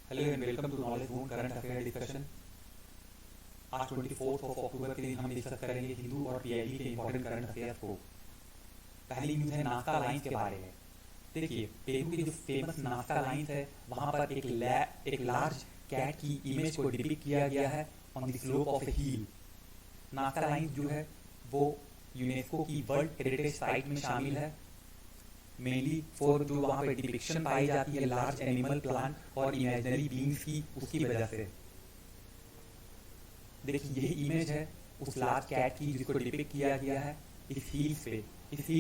Hello and welcome to knowledge moon current affair discussion. आज 24 अक्टूबर के दिन हम डिस्कस करेंगे हिंदू और पीआईबी के इंपॉर्टेंट करंट अफेयर्स को। पहली न्यूज़ है नाश्ता अलायंस के बारे में। देखिए, पेरू की जो फेमस नाश्ता अलायंस है वहाँ पर एक लार्ज कैट की इमेज को डिपिक्ट किया गया है ऑन द स्लोप ऑफ ए हिल। नाश्ता अलायंस जो है वो यूनेस्को की वर्ल्ड हेरिटेज साइट में शामिल है, मेनली फॉर जो वहाँ पे डिपिक्शन पाई जाती है लार्ज एनिमल, प्लांट और इमेजिनरी बींग्स की, उसकी वजह से। देखिए, यही इमेज है उस लार्ज कैट की जिसको डिपिक्ट किया गया है इस हिल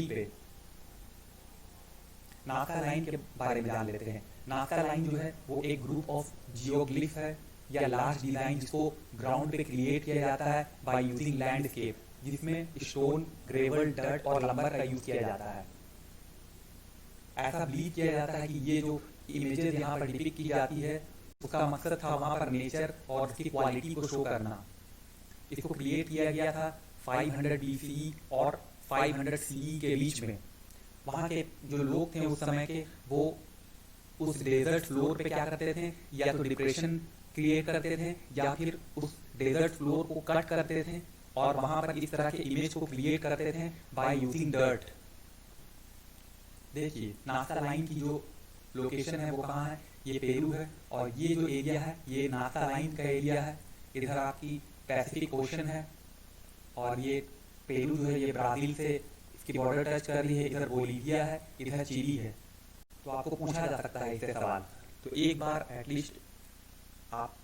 पे। नाज़का लाइन के बारे में जान लेते हैं। नाज़का लाइन जो है वो एक ग्रुप ऑफ जियोग्लिफ है या लार्ज डिजाइन जिसको ग्राउंड पे क्रिएट किया जाता है बाय यूजिंग लैंडस्केप, जिसमें स्टोन, ग्रेवल, डर्ट और लंबर का यूज किया जाता है। ऐसा बिलीव किया जाता है कि ये जो इमेजेस यहाँ पर डिपिक्ट की जाती है उसका मकसद था वहाँ पर नेचर और उसकी क्वालिटी को शो करना। इसको क्रिएट किया गया था 500 BCE और 500 CE के बीच में। वहाँ के जो लोग थे उस समय के, वो उस डेजर्ट फ्लोर पे क्या करते थे, या तो डिप्रेशन क्रिएट करते थे या फिर उस डेजर्ट फ्लोर को कट करते थे और वहाँ पर इस तरह के इमेज को क्रिएट करते थे बाय यूजिंग डर्ट। देखिए, नाज़का लाइन की जो लोकेशन है वो कहाँ है, ये पेरू है और ये जो एरिया है ये नाज़का लाइन का एरिया है। इधर आपकी पैसिफिक ओशन है और ये पेरू जो है ये ब्राज़ील से इसकी बॉर्डर टच कर रही है। इधर बोलीविया है, इधर चिली है। तो आपको पूछा जा सकता है इससे सवाल, तो एक बार एटलीस्ट आप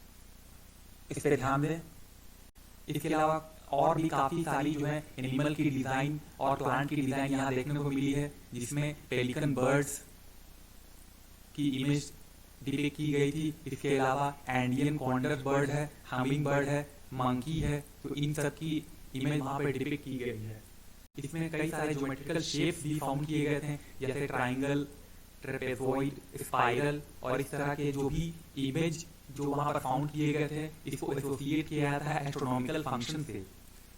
इस पर ध्यान दें। इसके अलावा और भी काफ़ी सारी जो है एनिमल की डिज़ाइन और प्लांट की डिज़ाइन यहाँ देखने को मिली है, जिसमें पेलिकन बर्ड्स की इमेज डिपिक्ट की गई थी। इसके अलावा एंडियन कॉन्डर बर्ड है, हमिंग बर्ड है, मंकी है, तो इन सब की इमेज वहाँ पर डिपिक्ट की गई है। इसमें कई सारे ज्योमेट्रिकल शेप्स भी फाउंड किए गए थे, जैसे ट्राइंगल, ट्रेपेजॉइड, स्पाइरल और इस तरह के जो भी इमेज जो वहाँ पर फाउंड किए गए थे इसको एसोसिएट किया जाता है एस्ट्रोनॉमिकल फंक्शन से।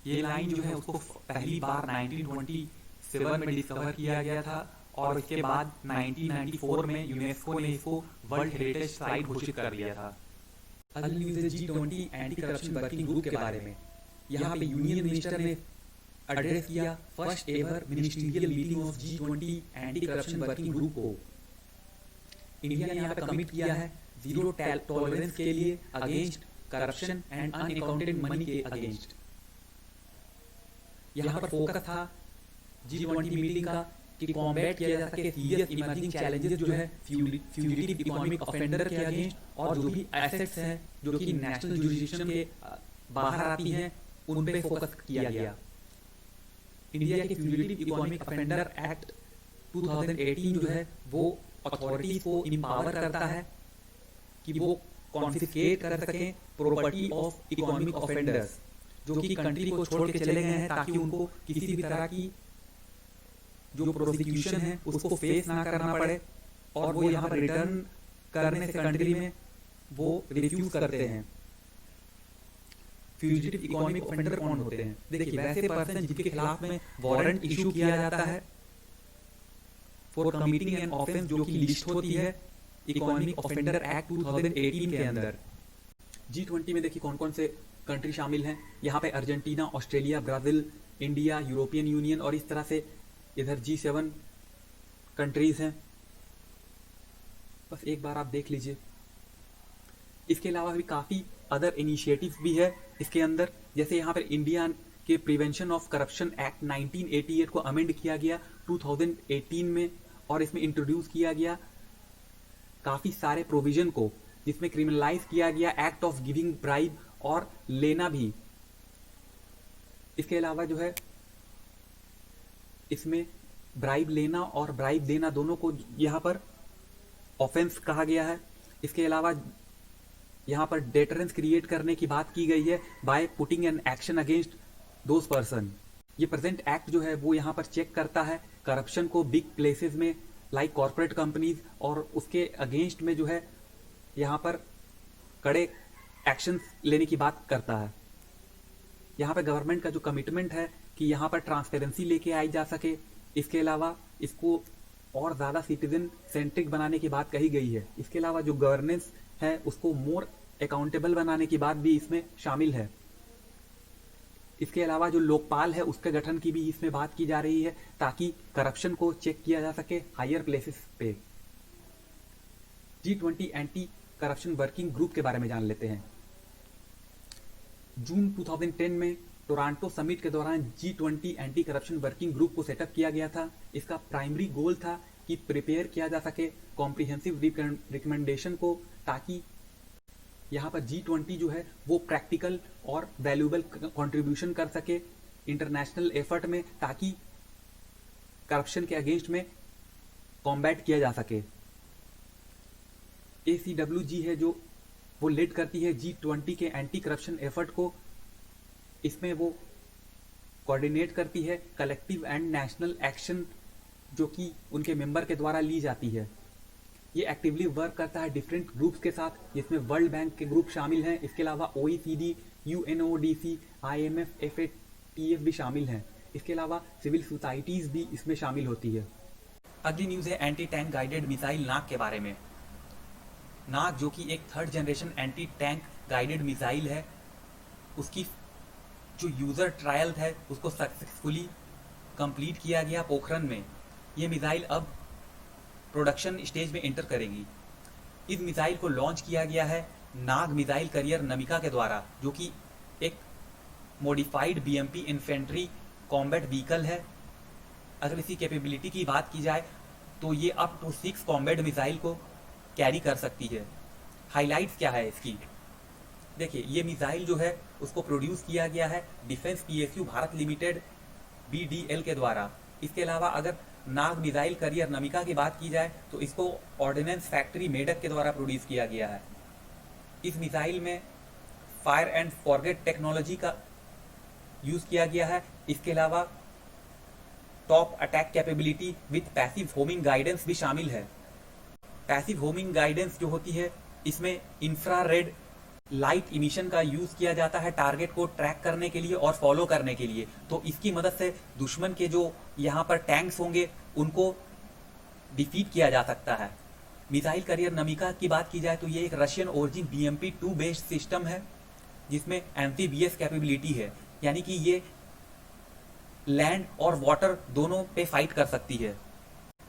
ये लाइन जो है उसको पहली बार 1927 में डिस्कवर किया गया था और इसके बाद 1994 में यूनेस्को ने इसको वर्ल्ड हेरिटेज साइट घोषित कर दिया था। अगली न्यूज़ है G20 anti corruption working group के बारे में। यहाँ पे यूनियन मिनिस्टर ने एड्रेस किया first ever ministerial meeting of G20 anti corruption working group को। इंडिया ने यहाँ पे कमिट किया है जीरो टॉलरेंस के लिए against corruption and unaccounted money के अगेंस्ट। यहाँ पर फोकस था G20 मीटिंग का कि कॉम्बैट किया जा सके सीरियस इमर्जिंग चैलेंजेस जो है फ्यूजिटिव इकोनॉमिक ऑफेंडर के अगेंस्ट, और जो भी एसेट्स हैं जो कि नेशनल जुरिडिक्शन के बाहर आती हैं उन पे फोकस किया गया। इंडिया के फ्यूजिटिव इकोनॉमिक ऑफेंडर एक्ट 2018 जो है वो अथॉरिटीज को इम्पावर करता है कि वो कॉन्फिस्केट कर सकें प्रॉपर्टी ऑफ इकोनॉमिक ऑफेंडर्स जो कि कंट्री को छोड़ के चले गए हैं, ताकि उनको किसी भी तरह की जो प्रोसिक्यूशन है उसको फेस ना करना पड़े और वो यहाँ पर रिटर्न करने से कंट्री में वो रिफ्यूज करते हैं। फ्यूजिटिव इकोनॉमिक ऑफेंडर कौन होते हैं? देखिए, वैसे पर्सन जिनके खिलाफ में वारंट इशू किया जाता है फॉर कमिटिंग एन ऑफेंस, जो की लिस्ट होती है इकोनॉमिक ऑफेंडर एक्ट 2018 के अंदर। G20 में देखिए कौन कौन से कंट्री शामिल हैं। यहाँ पे Argentina, Australia, Brazil, India, European union और इस तरह से इधर G7 कंट्रीज हैं। बस एक बार आप देख लीजिए। इसके अलावा भी काफ़ी अदर इनिशिएटिव्स भी है इसके अंदर, जैसे यहाँ पर इंडिया के प्रिवेंशन ऑफ करप्शन एक्ट 1988 को अमेंड किया गया 2018 में, और इसमें इंट्रोड्यूस किया गया काफ़ी सारे प्रोविजन को, जिसमें क्रिमिनलाइज किया गया एक्ट ऑफ गिविंग ब्राइब और लेना भी। इसके अलावा जो है इसमें ब्राइब लेना और ब्राइब देना दोनों को यहाँ पर ऑफेंस कहा गया है। इसके अलावा यहाँ पर डेटरेंस क्रिएट करने की बात की गई है by putting an action against those person. ये प्रेजेंट एक्ट जो है वो यहाँ पर चेक करता है करप्शन को बिग प्लेसेस में लाइक कॉर्पोरेट कंपनीज, और उसके अगेंस्ट में जो है यहाँ पर कड़े एक्शन लेने की बात करता है। यहाँ पर गवर्नमेंट का जो कमिटमेंट है कि यहाँ पर ट्रांसपेरेंसी लेके आई जा सके। इसके अलावा इसको और ज़्यादा सिटीजन सेंट्रिक बनाने की बात कही गई है। इसके अलावा जो गवर्नेंस है उसको मोर अकाउंटेबल बनाने की बात भी इसमें शामिल है। इसके अलावा जो लोकपाल है उसके गठन की भी इसमें बात की जा रही है ताकि करप्शन को चेक किया जा सके हायर प्लेसेस पे। G20 anti corruption working group के बारे में जान लेते हैं। जून 2010 में टोरंटो समिट के दौरान G20 anti corruption working group को सेटअप किया गया था। इसका प्राइमरी गोल था कि प्रिपेयर किया जा सके कॉम्प्रिहेंसिव रिकमेंडेशन को, ताकि यहाँ पर G20 जो है वो प्रैक्टिकल और वैल्यूएबल कंट्रीब्यूशन कर सके इंटरनेशनल एफर्ट में, ताकि करप्शन के अगेंस्ट में कॉम्बैट किया जा सके। ACWG है जो वो लीड करती है G20 के एंटी करप्शन एफर्ट को। इसमें वो कोऑर्डिनेट करती है कलेक्टिव एंड नेशनल एक्शन जो कि उनके मेंबर के द्वारा ली जाती है। ये एक्टिवली वर्क करता है डिफरेंट ग्रुप्स के साथ, जिसमें वर्ल्ड बैंक के ग्रुप शामिल हैं। इसके अलावा OECD, UNODC, IMF, FATF भी शामिल हैं। इसके अलावा सिविल सोसाइटीज भी इसमें शामिल होती है। अगली न्यूज है एंटी टैंक गाइडेड मिसाइल नाग के बारे में। नाग जो कि एक third generation anti tank guided missile है, उसकी जो यूजर ट्रायल है उसको सक्सेसफुली कंप्लीट किया गया पोखरण में। ये मिसाइल अब प्रोडक्शन स्टेज में एंटर करेगी। इस मिसाइल को लॉन्च किया गया है नाग मिसाइल करियर नमिका के द्वारा, जो कि एक modified BMP infantry combat vehicle है। अगर इसकी कैपेबिलिटी की बात की जाए तो ये अप टू 6 कॉम्बैट मिसाइल को कैरी कर सकती है। हाइलाइट्स क्या है इसकी, देखिए ये मिसाइल जो है उसको प्रोड्यूस किया गया है defence PSU Bharat limited BDL के द्वारा। इसके अलावा अगर नाग मिसाइल करियर नमिका की बात की जाए तो इसको ऑर्डिनेंस फैक्ट्री मेडक के द्वारा प्रोड्यूस किया गया है। इस मिसाइल में फायर एंड फॉरगेट टेक्नोलॉजी का यूज किया गया है। इसके अलावा top attack capability with passive homing guidance भी शामिल है। पैसिव होमिंग गाइडेंस जो होती है इसमें इंफ्रारेड लाइट इमिशन का यूज किया जाता है टारगेट को ट्रैक करने के लिए और फॉलो करने के लिए। तो इसकी मदद से दुश्मन के जो यहाँ पर टैंक्स होंगे उनको डिफीट किया जा सकता है। मिसाइल करियर नमिका की बात की जाए तो ये एक Russian origin BMP-2 based system है जिसमें एम्फीबियस कैपेबिलिटी है, यानी कि ये लैंड और वाटर दोनों पे फाइट कर सकती है।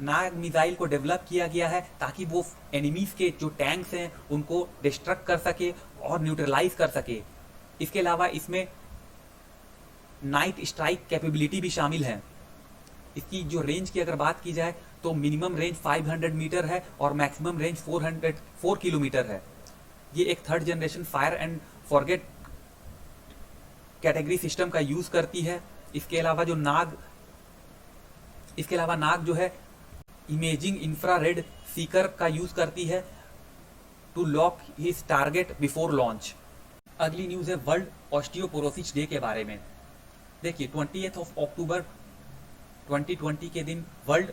नाग मिसाइल को डेवलप किया गया है ताकि वो एनिमीज के जो टैंक्स हैं उनको डिस्ट्रक्ट कर सके और न्यूट्रलाइज कर सके। इसके अलावा इसमें नाइट स्ट्राइक कैपेबिलिटी भी शामिल है। इसकी जो रेंज की अगर बात की जाए तो मिनिमम रेंज 500 मीटर है और मैक्सिमम रेंज 4 किलोमीटर है। ये एक third generation fire and forget category system का यूज करती है। इसके अलावा नाग जो है इमेजिंग इंफ्रारेड सीकर का यूज करती है to lock his target before launch. अगली न्यूज है वर्ल्ड ऑस्टियोपोरोसिस डे के बारे में। देखिए 20 अक्टूबर 2020 के दिन वर्ल्ड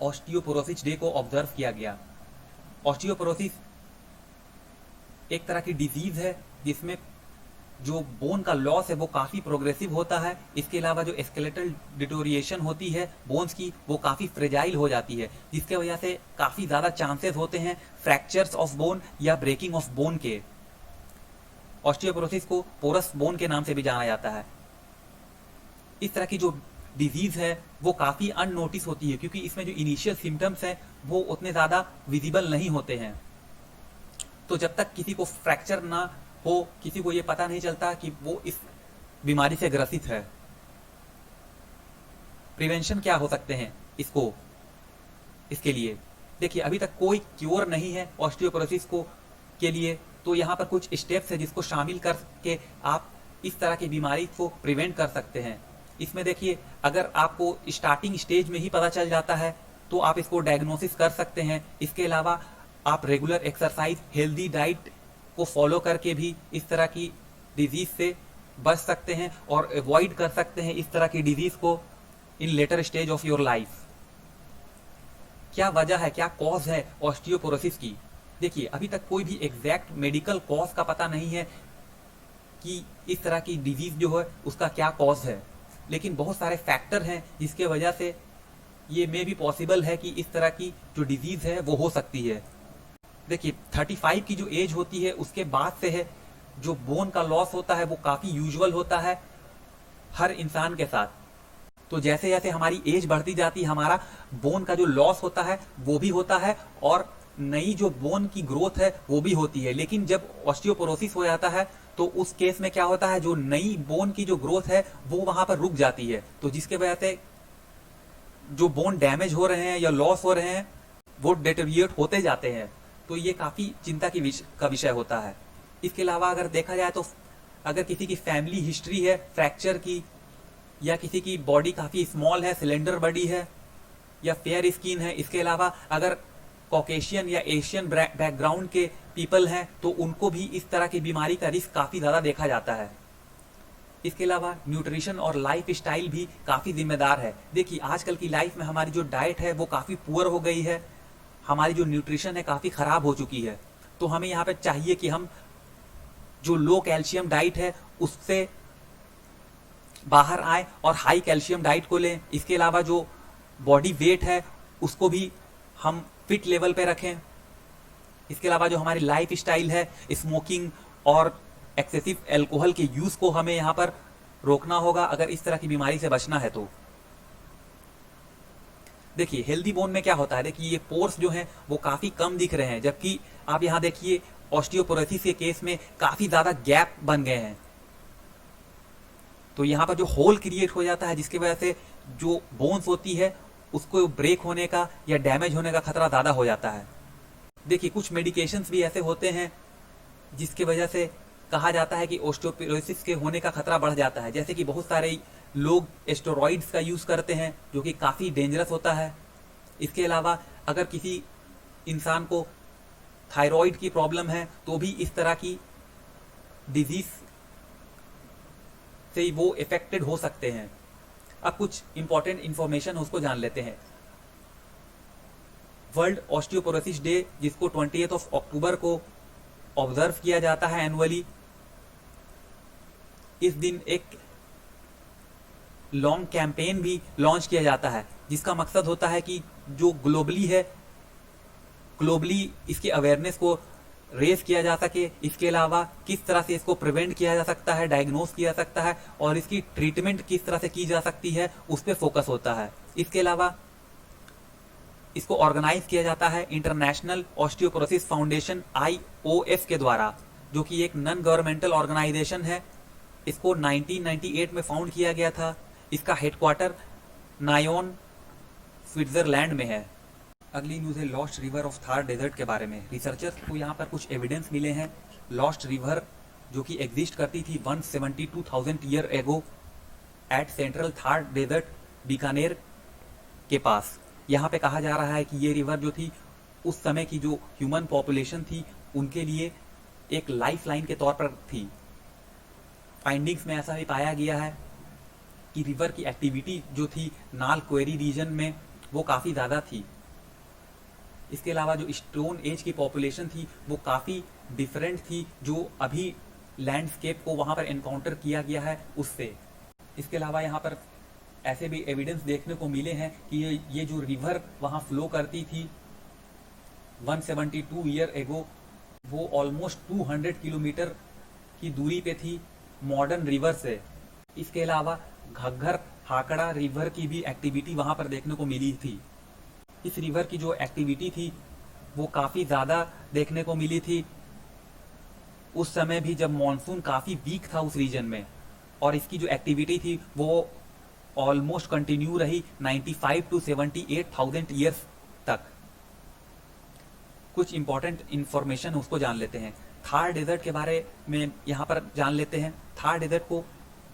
ऑस्टियोपोरोसिस डे को ऑब्जर्व किया गया। ऑस्टियोपोरोसिस एक तरह की डिजीज है जिसमें जो बोन का लॉस है वो काफी प्रोग्रेसिव होता है। इसके अलावा जो स्केलेटल डिटोरिएशन होती है बोन्स की वो काफी फ्रेजाइल हो जाती है, जिसके वजह से काफी ज्यादा चांसेस होते हैं फ्रैक्चर्स ऑफ बोन या ब्रेकिंग ऑफ बोन के। ऑस्टियोपोरोसिस को पोरस बोन के नाम से भी जाना जाता है। इस तरह की जो डिजीज है वो काफी अननोटिस होती है क्योंकि इसमें जो इनिशियल सिम्टम्स है वो उतने ज्यादा विजिबल नहीं होते हैं। तो जब तक किसी को फ्रैक्चर ना हो, किसी को ये पता नहीं चलता कि वो इस बीमारी से ग्रसित है। प्रिवेंशन क्या हो सकते हैं इसके लिए देखिए अभी तक कोई क्योर नहीं है ऑस्टियोपोरोसिस को के लिए। तो यहाँ पर कुछ स्टेप्स है जिसको शामिल करके आप इस तरह की बीमारी को प्रिवेंट कर सकते हैं। इसमें देखिए अगर आपको स्टार्टिंग स्टेज में ही पता चल जाता है तो आप इसको डायग्नोसिस कर सकते हैं। इसके अलावा आप रेगुलर एक्सरसाइज, हेल्दी डाइट को फॉलो करके भी इस तरह की डिजीज से बच सकते हैं और अवॉइड कर सकते हैं इस तरह की डिजीज को in later stage of your life. क्या वजह है, क्या कॉज है ऑस्टियोपोरोसिस की? देखिए अभी तक कोई भी एग्जैक्ट मेडिकल कॉज का पता नहीं है कि इस तरह की डिजीज जो है उसका क्या कॉज है, लेकिन बहुत सारे फैक्टर हैं जिसके वजह से ये मे भी पॉसिबल है कि इस तरह की जो डिजीज है वो हो सकती है। देखिए 35 की जो एज होती है उसके बाद से है जो बोन का लॉस होता है वो काफी यूजुअल होता है हर इंसान के साथ। तो जैसे जैसे हमारी एज बढ़ती जाती है हमारा बोन का जो लॉस होता है वो भी होता है और नई जो बोन की ग्रोथ है वो भी होती है। लेकिन जब ऑस्टियोपोरोसिस हो जाता है तो उस केस में क्या होता है, जो नई बोन की जो ग्रोथ है वो वहां पर रुक जाती है, तो जिसके वजह से जो बोन डैमेज हो रहे हैं या लॉस हो रहे हैं वो डेटेरिएट होते जाते हैं। तो ये काफी चिंता का विषय होता है। इसके अलावा अगर देखा जाए तो अगर किसी की फैमिली हिस्ट्री है फ्रैक्चर की, या किसी की बॉडी काफी स्मॉल है, सिलेंडर बॉडी है या फेयर स्किन है, इसके अलावा अगर कॉकेशियन या एशियन बैकग्राउंड के पीपल हैं तो उनको भी इस तरह की बीमारी का रिस्क काफी ज्यादा देखा जाता है। इसके अलावा न्यूट्रिशन और लाइफ स्टाइल भी काफी जिम्मेदार है। देखिए आजकल की लाइफ में हमारी जो डाइट है वो काफी पुअर हो गई है, हमारी जो न्यूट्रिशन है काफी खराब हो चुकी है। तो हमें यहाँ पे चाहिए कि हम जो लो कैल्शियम डाइट है उससे बाहर आए और हाई कैल्शियम डाइट को लें। इसके अलावा जो बॉडी वेट है उसको भी हम फिट लेवल पे रखें। इसके अलावा जो हमारी लाइफ स्टाइल है, स्मोकिंग और एक्सेसिव एल्कोहल के यूज को हमें यहाँ पर रोकना होगा अगर इस तरह की बीमारी से बचना है तो। देखिए हेल्दी बोन में क्या होता है, देखिए ये पोर्स जो हैं वो काफी कम दिख रहे हैं, जबकि आप यहाँ देखिए ऑस्टियोपोरोसिस के केस में काफी ज्यादा गैप बन गए हैं। तो यहाँ पर जो होल क्रिएट हो जाता है जिसकी वजह से जो बोन्स होती है उसको ब्रेक होने का या डैमेज होने का खतरा ज्यादा हो जाता है। देखिए कुछ मेडिकेशंस भी ऐसे होते हैं जिसकी वजह से कहा जाता है कि ऑस्टियोपोरोसिस के होने का खतरा बढ़ जाता है। जैसे कि बहुत सारे लोग स्टेरॉइड्स का यूज करते हैं जो कि काफी डेंजरस होता है। इसके अलावा अगर किसी इंसान को थायराइड की प्रॉब्लम है तो भी इस तरह की डिजीज से वो इफेक्टेड हो सकते हैं। अब कुछ इंपॉर्टेंट इंफॉर्मेशन उसको जान लेते हैं। वर्ल्ड ऑस्टियोपोरोसिस डे जिसको 20 अक्टूबर को ऑब्जर्व किया जाता है एनुअली, इस दिन एक लॉन्ग कैंपेन भी लॉन्च किया जाता है जिसका मकसद होता है कि जो ग्लोबली इसके अवेयरनेस को रेस किया जा सके। इसके अलावा किस तरह से इसको प्रिवेंट किया जा सकता है, डायग्नोस किया जा सकता है और इसकी ट्रीटमेंट किस तरह से की जा सकती है उस पर फोकस होता है। इसके अलावा इसको ऑर्गेनाइज किया जाता है इंटरनेशनल ऑस्टियोपोरोसिस फाउंडेशन IOF के द्वारा, जो कि एक नॉन गवर्नमेंटल ऑर्गेनाइजेशन है। इसको 1998 में फाउंड किया गया था। इसका हेडक्वार्टर नायोन स्विट्जरलैंड में है। अगली न्यूज है lost river of Thar desert के बारे में। रिसर्चर्स को यहाँ पर कुछ एविडेंस मिले हैं। लॉस्ट रिवर जो कि एग्जिस्ट करती थी 172,000 year ago at central Thar desert Bikaner के पास। यहाँ पे कहा जा रहा है कि ये रिवर जो थी उस समय की जो ह्यूमन पॉपुलेशन थी उनके लिए एक लाइफ लाइन के तौर पर थी। फाइंडिंग्स में ऐसा भी पाया गया है कि रिवर की एक्टिविटी जो थी नाल क्वेरी रीजन में वो काफ़ी ज़्यादा थी। इसके अलावा जो स्टोन एज की पॉपुलेशन थी वो काफ़ी डिफरेंट थी जो अभी लैंडस्केप को वहाँ पर एनकाउंटर किया गया है उससे। इसके अलावा यहाँ पर ऐसे भी एविडेंस देखने को मिले हैं कि ये जो रिवर वहाँ फ्लो करती थी 172 ईयर एगो, वो ऑलमोस्ट 200 किलोमीटर की दूरी पे थी मॉडर्न रिवर से। इसके अलावा घग्गर हाकड़ा रिवर की भी एक्टिविटी वहाँ पर देखने को मिली थी। इस रिवर की जो एक्टिविटी थी वो काफ़ी ज़्यादा देखने को मिली थी उस समय भी जब मॉनसून काफ़ी वीक था उस रीजन में, और इसकी जो एक्टिविटी थी वो ऑलमोस्ट कंटिन्यू रही 95 to 78,000 ईयर्स तक। कुछ इंपॉर्टेंट इंफॉर्मेशन उसको जान लेते हैं। थार डेजर्ट के बारे में यहाँ पर जान लेते हैं। थार डेजर्ट को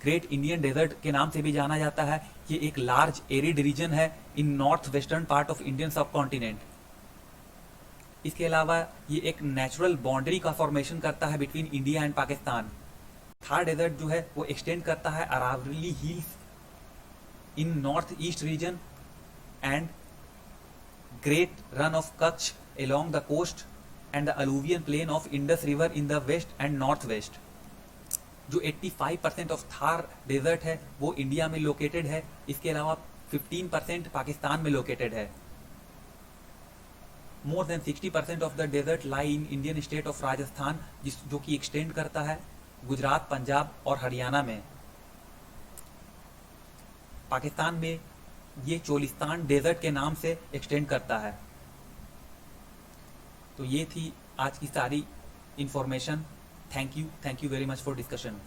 ग्रेट इंडियन डेजर्ट के नाम से भी जाना जाता है। ये एक लार्ज एरिड रीजन है in north western part of Indian subcontinent. इसके अलावा ये एक नेचुरल बाउंड्री का फॉर्मेशन करता है between India and Pakistan. Thar desert जो है वो एक्सटेंड करता है Aravalli hills in northeast region and great run of Kutch along the coast and the alluvial plain of Indus River in the west and northwest। जो 85% of Thar desert है वो India में located है। इसके अलावा 15% पाकिस्तान में लोकेटेड है। More than 60% of the desert lie in Indian state of Rajasthan, जो कि एक्सटेंड करता है गुजरात, पंजाब और हरियाणा में। पाकिस्तान में ये चोलिस्तान डेजर्ट के नाम से एक्सटेंड करता है। तो ये थी आज की सारी information. Thank you very much for discussion.